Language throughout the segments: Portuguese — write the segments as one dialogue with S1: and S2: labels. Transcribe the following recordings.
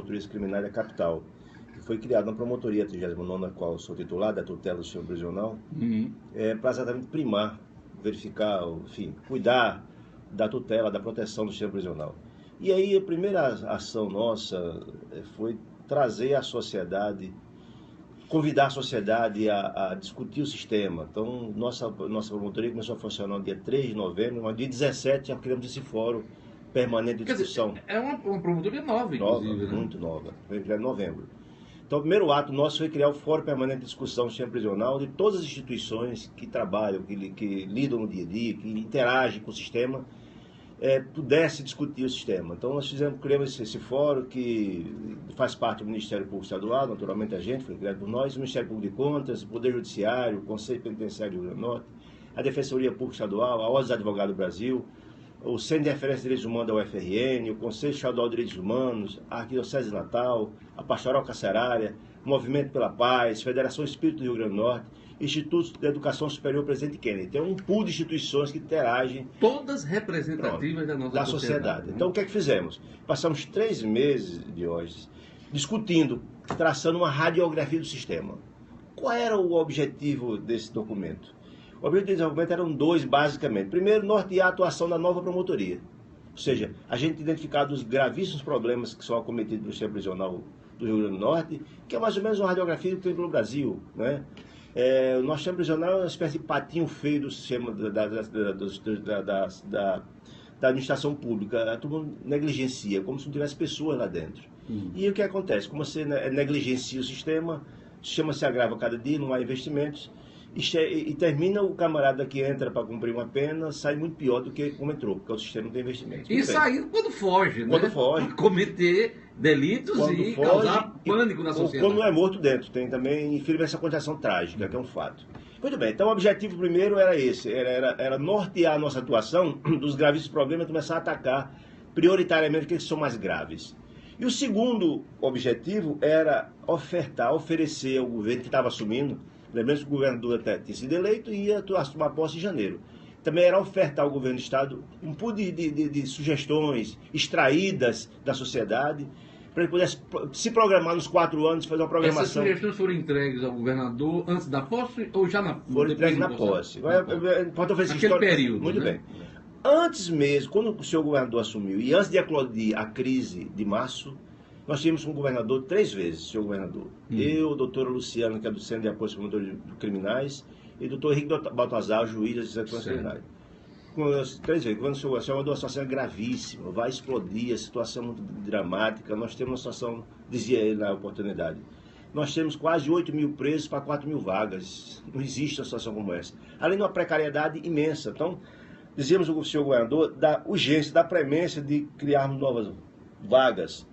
S1: Promotorias Criminais da capital, que foi criada uma promotoria 39ª, a qual eu sou titular, da tutela do sistema prisional, para exatamente primar, verificar, enfim, cuidar da tutela, da proteção do sistema prisional. E aí a primeira ação nossa foi trazer a sociedade, convidar a sociedade a discutir o sistema. Então, nossa promotoria começou a funcionar no dia 3 de novembro, no dia 17 já criamos esse fórum permanente de discussão.
S2: Quer dizer, é uma promotoria nova, inclusive.
S1: Nova, muito nova, foi criada em novembro. Então, o primeiro ato nosso foi criar o Fórum Permanente de Discussão do Sistema Prisional de todas as instituições que trabalham, que lidam no dia a dia, que interagem com o sistema, pudesse discutir o sistema. Então, nós criamos esse fórum que faz parte do Ministério Público Estadual, naturalmente a gente, foi criado por nós, o Ministério Público de Contas, o Poder Judiciário, o Conselho Penitenciário do Rio Grande do Norte, a Defensoria Pública Estadual, a Ordem dos Advogados do Brasil, o Centro de Referência de Direitos Humanos da UFRN, o Conselho Estadual de Direitos Humanos, a Arquidiocese de Natal, a Pastoral Carcerária, o Movimento pela Paz, Federação Espírita do Rio Grande do Norte, Instituto de Educação Superior Presidente Kennedy. Tem um pool de instituições que interagem.
S2: Todas representativas da nossa
S1: sociedade. Então, o que é que fizemos? Passamos 3 meses de hoje discutindo, traçando uma radiografia do sistema. Qual era o objetivo desse documento? O objetivo desse documento eram 2, basicamente. Primeiro, nortear a atuação da nova promotoria. Ou seja, a gente identificado os gravíssimos problemas que são acometidos no sistema prisional do Rio Grande do Norte, que é mais ou menos uma radiografia do que tem pelo Brasil, né? O nosso sistema prisional é uma espécie de patinho feio do sistema da administração pública. Todo mundo negligencia, como se não tivesse pessoas lá dentro. E o que acontece? Como você negligencia o sistema se agrava cada dia, não há investimentos, e termina o camarada que entra para cumprir uma pena, sai muito pior do que como entrou, porque o sistema não tem investimento.
S2: E saindo quando foge, né?
S1: Quando foge.
S2: Pra cometer delitos e causar pânico na sociedade.
S1: Quando não é morto dentro, tem também, infelizmente, essa condição trágica, que é um fato. Muito bem, então o objetivo primeiro era esse, era nortear a nossa atuação dos gravíssimos problemas e começar a atacar prioritariamente aqueles que são mais graves. E o segundo objetivo era oferecer ao governo que estava assumindo, lembrando que o governador até tinha sido eleito e ia tomar posse em janeiro. Também era ofertar ao governo do Estado um pool de sugestões extraídas da sociedade, para ele pudesse se programar nos 4 anos, fazer uma programação.
S2: Essas sugestões foram entregues ao governador antes da posse ou já na posse?
S1: Foram entregues na posse. Pode oferecer
S2: naquele período.
S1: Muito bem. Antes mesmo, quando o senhor governador assumiu, e antes de eclodir a crise de março, nós tínhamos um governador 3 vezes, senhor governador. Eu, a doutora Luciana, que é do Centro de Apoio aos Promotores Criminais, e o doutor Henrique Baltazar, juiz das execuções criminais. 3 vezes. Quando o senhor governador, a situação é gravíssima, vai explodir, a situação é muito dramática. Nós temos uma situação, dizia ele na oportunidade, nós temos quase 8 mil presos para 4 mil vagas. Não existe uma situação como essa. Além de uma precariedade imensa. Então, dizíamos ao senhor governador da urgência, da premência de criarmos novas vagas.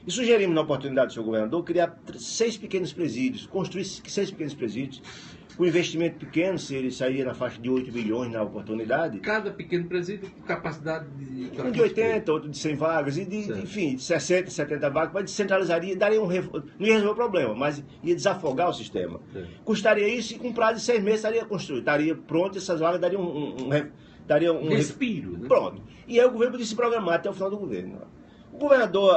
S1: E sugerimos na oportunidade do senhor governador criar 6 pequenos presídios, construir 6 pequenos presídios, com investimento pequeno, ele sairia na faixa de 8 milhões na oportunidade.
S2: Cada pequeno presídio com capacidade
S1: de 80, outro de 100 vagas, e enfim, de 60, 70 vagas, mas descentralizaria, daria não ia resolver o problema, mas ia desafogar o sistema. Custaria isso e com prazo de 6 meses estaria construído, estaria pronto, essas vagas dariam um
S2: respiro. Né?
S1: Pronto. E aí o governo podia se programar até o final do governo. O governador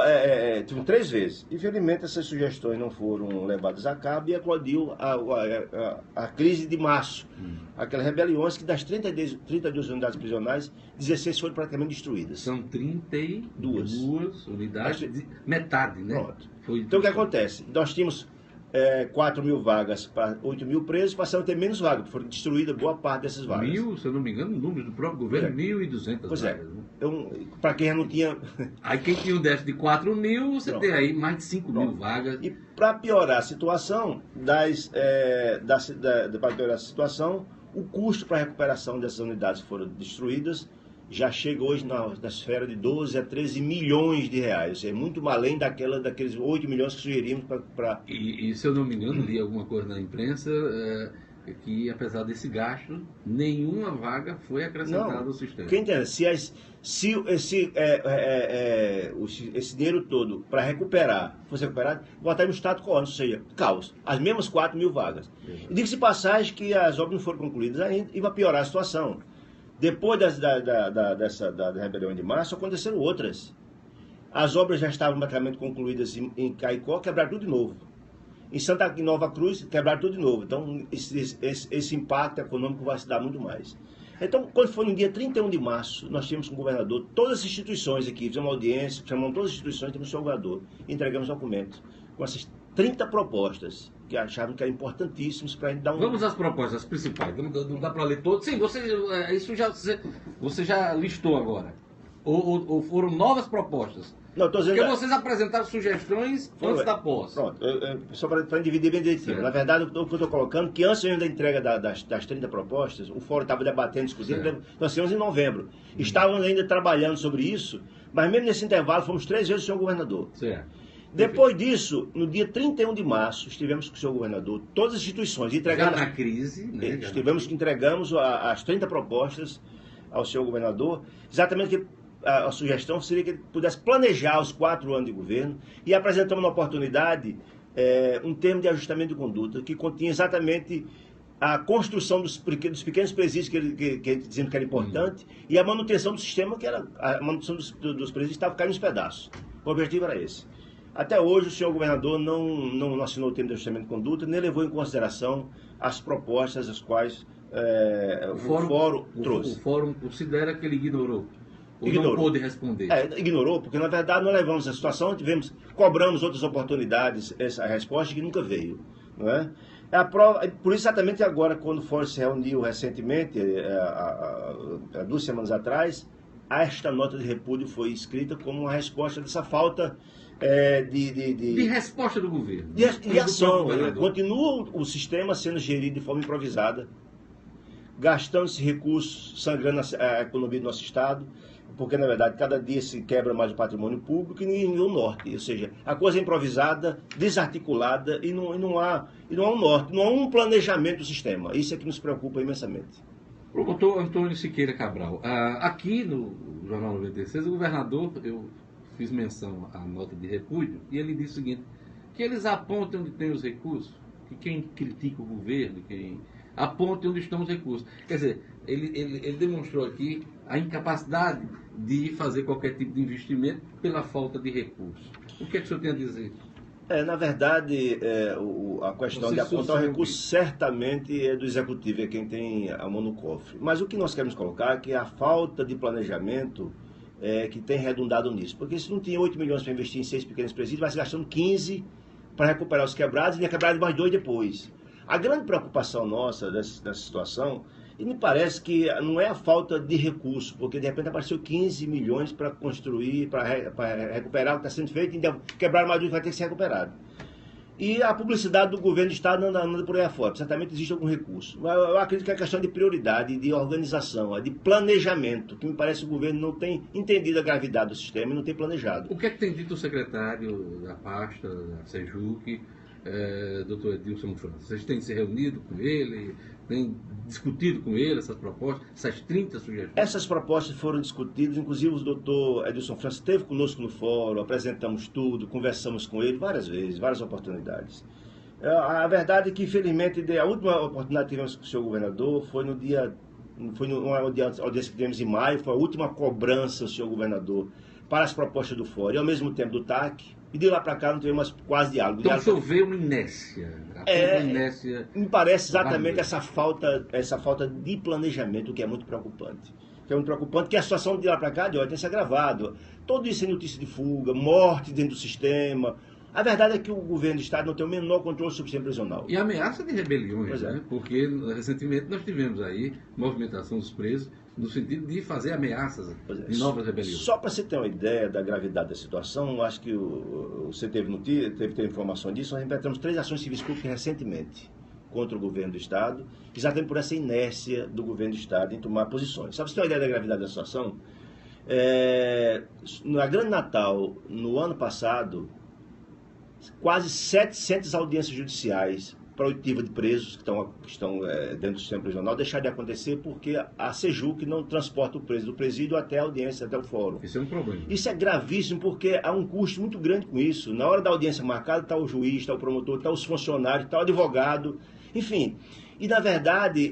S1: teve 3 vezes. Infelizmente, essas sugestões não foram levadas a cabo e eclodiu a crise de março. Aquelas rebeliões que das 32 unidades prisionais, 16 foram praticamente destruídas.
S2: São 32 unidades, metade, né?
S1: Pronto. Então, o que acontece? Nós tínhamos 4 mil vagas para 8 mil presos, passaram a ter menos vagas, foram destruídas boa parte dessas vagas.
S2: Se eu não me engano, o número do próprio governo é 1.200
S1: pois
S2: vagas.
S1: Né? Para quem já não tinha...
S2: Aí quem tinha um déficit de 4 mil, você tem aí mais de 5 mil vagas.
S1: E para piorar a situação, o custo para a recuperação dessas unidades que foram destruídas já chega hoje na esfera de 12 a 13 milhões de reais. É muito além daqueles 8 milhões que sugerimos para...
S2: E se eu não me engano, li alguma coisa na imprensa... que apesar desse gasto, nenhuma vaga foi acrescentada ao sistema.
S1: Quem entende? Se esse dinheiro todo para fosse recuperado, botar no status quo, ou seja, caos. As mesmas 4 mil vagas. E diga-se passagem que as obras não foram concluídas ainda e vai piorar a situação. Depois da rebelião de março, aconteceram outras. As obras já estavam praticamente concluídas em Caicó, quebraram tudo de novo. Em Nova Cruz, quebraram tudo de novo. Então, esse impacto econômico vai se dar muito mais. Então, quando foi no dia 31 de março, nós tínhamos com o governador todas as instituições aqui, fizemos uma audiência, chamamos todas as instituições, temos o seu governador, entregamos documentos com essas 30 propostas que achavam que eram importantíssimos para a gente dar um...
S2: Vamos às propostas principais, não dá para ler todas. Sim, você já listou agora. Ou foram novas propostas?
S1: Não, estou dizendo...
S2: Porque vocês apresentaram sugestões antes da posse.
S1: Pronto, só para dividir bem direitinho.
S2: Certo.
S1: Na verdade, o que eu estou colocando, que antes da entrega das 30 propostas, o Fórum estava debatendo, discutindo,
S2: Certo.
S1: nós tínhamos em novembro. Estávamos ainda trabalhando sobre isso, mas mesmo nesse intervalo fomos 3 vezes o senhor governador.
S2: Certo.
S1: Depois disso, no dia 31 de março, estivemos com o senhor governador, todas as instituições, entregando...
S2: Já na crise, né?
S1: Entregamos as 30 propostas ao senhor governador, exatamente que a sugestão seria que ele pudesse planejar os 4 anos de governo, e apresentamos na oportunidade um termo de ajustamento de conduta que continha exatamente a construção dos pequenos presídios que dizendo que era importante e a manutenção do sistema, que era a manutenção dos presídios, estava caindo nos pedaços. O objetivo era esse. Até hoje o senhor governador não assinou o termo de ajustamento de conduta, nem levou em consideração as propostas as quais o fórum trouxe.
S2: O fórum considera que ele ignorou.
S1: Ignorou.
S2: Não pôde responder.
S1: Ignorou, porque na verdade nós levamos a situação, cobramos outras oportunidades, essa resposta que nunca veio. Não é? Por isso, exatamente agora, quando o Fórum se reuniu recentemente, há 2 semanas atrás, esta nota de repúdio foi escrita como uma resposta dessa falta
S2: de resposta do governo.
S1: De ação. Continua o sistema sendo gerido de forma improvisada, gastando-se recursos, sangrando a economia do nosso Estado, porque, na verdade, cada dia se quebra mais o patrimônio público e nenhum norte. Ou seja, a coisa é improvisada, desarticulada e não há um norte, não há um planejamento do sistema. Isso é que nos preocupa imensamente.
S2: Promotor Antônio Siqueira Cabral, aqui no Jornal 96, o governador, eu fiz menção à nota de repúdio, e ele disse o seguinte, que eles apontam onde tem os recursos, que quem critica o governo, quem aponte onde estão os recursos. Quer dizer, ele demonstrou aqui a incapacidade de fazer qualquer tipo de investimento pela falta de recursos. O que é que o senhor tem a dizer?
S1: Na verdade, a questão de apontar o recurso certamente é do executivo, é quem tem a mão no cofre. Mas o que nós queremos colocar é que a falta de planejamento que tem redundado nisso. Porque se não tinha 8 milhões para investir em 6 pequenos presídios, vai se gastando 15 para recuperar os quebrados e quebrar mais 2 depois. A grande preocupação nossa dessa situação, e me parece que não é a falta de recurso, porque de repente apareceu 15 milhões para construir, para recuperar o que está sendo feito, e quebrar mais 2 vai ter que ser recuperado. E a publicidade do governo do Estado anda por aí afora, certamente existe algum recurso. Eu acredito que é questão de prioridade, de organização, de planejamento, que me parece que o governo não tem entendido a gravidade do sistema e não tem planejado.
S2: O que é que tem dito o secretário da pasta, da SEJUC, doutor Edilson França? Vocês têm se reunido com ele, têm discutido com ele essas propostas, essas 30 sugestões? Essas
S1: propostas foram discutidas, inclusive o doutor Edilson França esteve conosco no fórum, apresentamos tudo, conversamos com ele várias vezes, várias oportunidades. A verdade é que, infelizmente, a última oportunidade que tivemos com o senhor governador foi numa audiência que tivemos em maio, foi a última cobrança do senhor governador para as propostas do fórum, e ao mesmo tempo do TAC, e de lá para cá não tivemos quase diálogo.
S2: Então o senhor vê uma inércia.
S1: Me parece exatamente essa falta de planejamento, que é muito preocupante. Que a situação de lá para cá tem se agravado. Tudo isso é notícia de fuga, morte dentro do sistema. A verdade é que o governo do Estado não tem o menor controle sobre o sistema prisional.
S2: E ameaça de rebeliões, né? Porque recentemente nós tivemos aí movimentação dos presos no sentido de fazer ameaças de novas rebeliões.
S1: Só para você ter uma ideia da gravidade da situação, acho que você teve informação disso, nós implementamos 3 ações civis públicas recentemente contra o governo do Estado, exatamente por essa inércia do governo do Estado em tomar posições. Só para você ter uma ideia da gravidade da situação, na Grande Natal, no ano passado, quase 700 audiências judiciais para oitiva de presos que estão dentro do sistema prisional deixaram de acontecer porque a SEJUC não transporta o preso do presídio até a audiência, até o fórum.
S2: Isso é um problema.
S1: Isso é gravíssimo porque há um custo muito grande com isso. Na hora da audiência marcada está o juiz, está o promotor, está os funcionários, está o advogado, enfim. E, na verdade,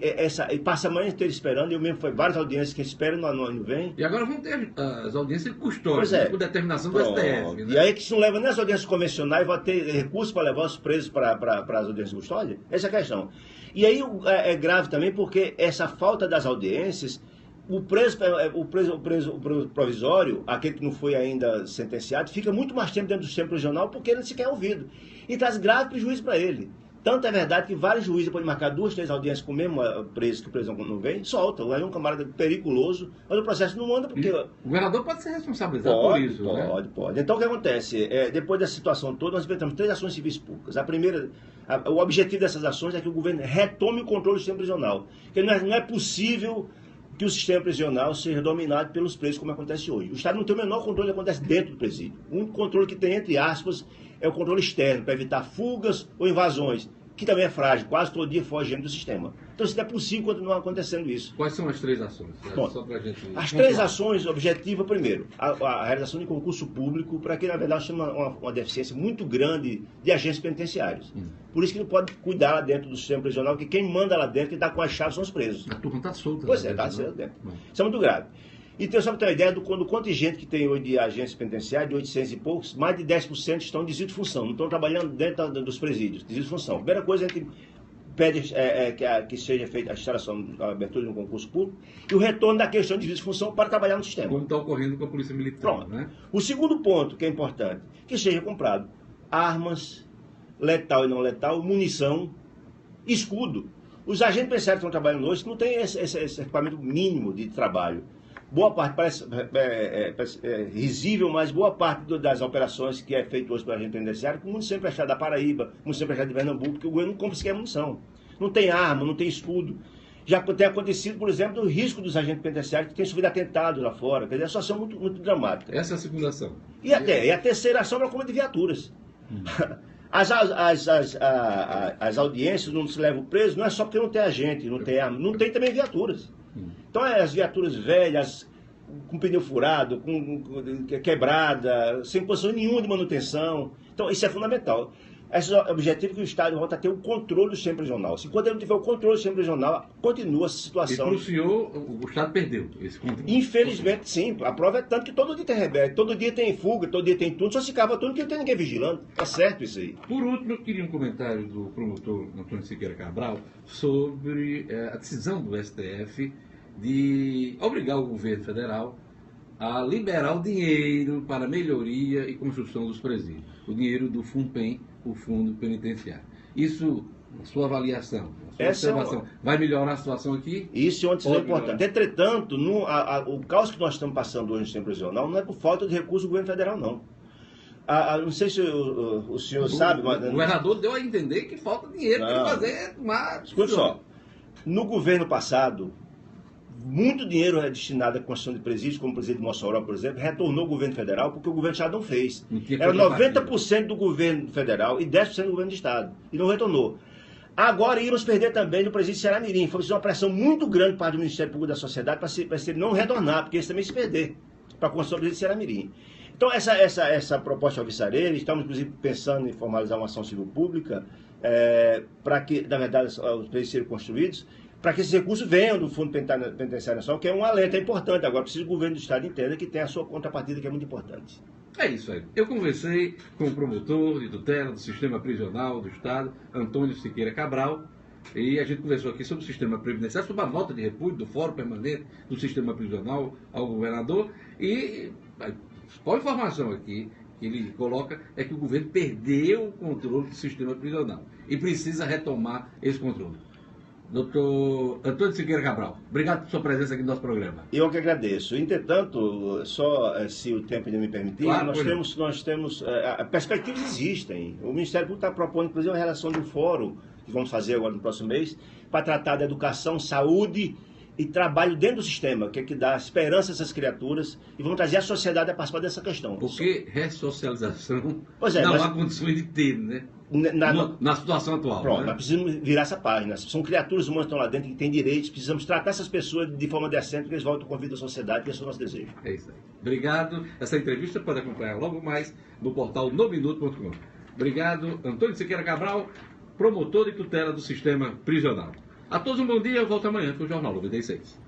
S1: e passa a manhã inteira esperando, eu mesmo fui várias audiências que esperam, não vem.
S2: E agora vão ter as audiências de custódia,
S1: Pois é.
S2: por determinação do STF. Né?
S1: E aí que se não leva nem as audiências convencionais, vai ter recursos para levar os presos para as audiências de custódia? Essa é a questão. E aí é grave também porque essa falta das audiências, o preso provisório, aquele que não foi ainda sentenciado, fica muito mais tempo dentro do sistema prisional porque ele não sequer é ouvido. E traz grave prejuízo para ele. Tanto é verdade que vários juízes podem marcar 2, 3 audiências com o mesmo preso, que o preso não vem, soltam. Aí é um camarada periculoso, mas o processo não anda porque...
S2: O governador pode ser responsabilizado por isso,
S1: Pode. Então o que acontece? Depois dessa situação toda, nós enfrentamos 3 ações civis públicas. A primeira, o objetivo dessas ações é que o governo retome o controle do sistema prisional. Porque não é possível que o sistema prisional seja dominado pelos presos, como acontece hoje. O Estado não tem o menor controle do que acontece dentro do presídio. O único controle que tem, entre aspas, é o controle externo, para evitar fugas ou invasões, que também é frágil, quase todo dia foge gente do sistema. Então, isso não é possível continuar acontecendo isso.
S2: Quais são as 3 ações?
S1: Bom,
S2: só pra gente
S1: as 3 ações, objetiva, primeiro, a realização de concurso público, para que, na verdade, chama uma deficiência muito grande de agentes penitenciários. Por isso que não pode cuidar lá dentro do sistema prisional, porque quem manda lá dentro, quem dá com as chaves são os presos.
S2: A turma está solta.
S1: Pois é, está solta dentro. Isso é muito grave. Então, só para ter uma ideia do contingente que tem hoje de agências penitenciárias, de 800 e poucos, mais de 10% estão em desvio de função, não estão trabalhando dentro dos presídios, desvio de função. A primeira coisa é que pede que seja feita a instalação, a abertura de um concurso público e o retorno da questão de desvio de função para trabalhar no sistema.
S2: Como está ocorrendo com a Polícia Militar.
S1: Pronto.
S2: Né?
S1: O segundo ponto, que é importante, que seja comprado armas, letal e não letal, munição, escudo. Os agentes penitenciários que estão trabalhando hoje não têm esse equipamento mínimo de trabalho. Boa parte, parece risível, mas boa parte das operações que é feita hoje pela agente penitenciária, como munição emprestada da Paraíba, munição emprestada de Pernambuco, porque o governo não compra sequer munição. Não tem arma, não tem escudo. Já tem acontecido, por exemplo, o risco dos agentes penitenciários que têm sofrido atentados lá fora. Quer dizer, é uma situação muito, muito dramática.
S2: Essa é a segunda ação.
S1: E a terceira ação é a compra de viaturas. As audiências não se levam preso, não é só porque não tem agente, não tem arma, não tem também viaturas. Então as viaturas velhas, com pneu furado, quebrada, sem posição nenhuma de manutenção. Então isso é fundamental. Esse é o objetivo que o Estado volta a ter o controle do sistema prisional. Se quando ele não tiver o controle do sistema prisional, continua essa situação.
S2: E para o senhor, o Estado perdeu esse controle?
S1: Infelizmente, sim. A prova é tanto que todo dia tem rebelde, todo dia tem fuga, todo dia tem tudo, só se cava tudo que não tem ninguém vigilando. É certo isso aí.
S2: Por último, eu queria um comentário do promotor Antônio Siqueira Cabral sobre a decisão do STF de obrigar o governo federal a liberar o dinheiro para a melhoria e construção dos presídios. O dinheiro do FUNPEN, o Fundo Penitenciário. Isso, a sua avaliação, a sua observação, vai melhorar a situação aqui?
S1: Isso é uma decisão importante. Entretanto, o caos que nós estamos passando hoje no sistema prisional não é por falta de recurso do governo federal, não. Não sei se o senhor sabe...
S2: O governador deu a entender que falta dinheiro para fazer uma...
S1: Escuta só. No governo passado, muito dinheiro é destinado à construção de presídios, como o presídio de Mossoró, por exemplo, retornou ao governo federal porque o governo do Estado não fez. Era 90% do governo federal e 10% do governo do Estado. E não retornou. Agora íamos perder também no presídio de Ceará-Mirim. Foi uma pressão muito grande para o Ministério Público da Sociedade para se não retornar, porque eles também se perder para a construção do presídio de Ceará-Mirim. Então, essa proposta alvissareira, estamos inclusive pensando em formalizar uma ação civil pública para que, na verdade, os presídios sejam construídos, para que esses recursos venham do Fundo Penitenciário Nacional, que é um alerta importante. Agora, precisa que o governo do Estado entenda que tem a sua contrapartida, que é muito importante.
S2: É isso aí. Eu conversei com o promotor de tutela do Sistema Prisional do Estado, Antônio Siqueira Cabral, e a gente conversou aqui sobre o sistema previdenciário, sobre a nota de repúdio do Fórum Permanente do Sistema Prisional ao governador, e qual informação aqui que ele coloca é que o governo perdeu o controle do sistema prisional e precisa retomar esse controle. Doutor Antônio Siqueira Cabral, obrigado por sua presença aqui no nosso programa.
S1: Eu que agradeço. Entretanto, só se o tempo ainda me permitir, claro, nós temos perspectivas existem. O Ministério Público está propondo, inclusive, a relação de um fórum, que vamos fazer agora no próximo mês, para tratar da educação, saúde e trabalho dentro do sistema, que é que dá esperança a essas criaturas, e vamos trazer a sociedade a participar dessa questão.
S2: Porque ressocialização
S1: não
S2: há condições de ter, né? Na situação atual.
S1: Pronto,
S2: né?
S1: Nós precisamos virar essa página. São criaturas humanas que estão lá dentro, que têm direitos, precisamos tratar essas pessoas de forma decente, porque eles voltam com a vida da sociedade, que esse é o nosso desejo.
S2: É isso aí. Obrigado. Essa entrevista pode acompanhar logo mais no portal nominuto.com. Obrigado, Antônio Siqueira Cabral, promotor de tutela do Sistema Prisional. A todos um bom dia, eu volto amanhã com o Jornal 96.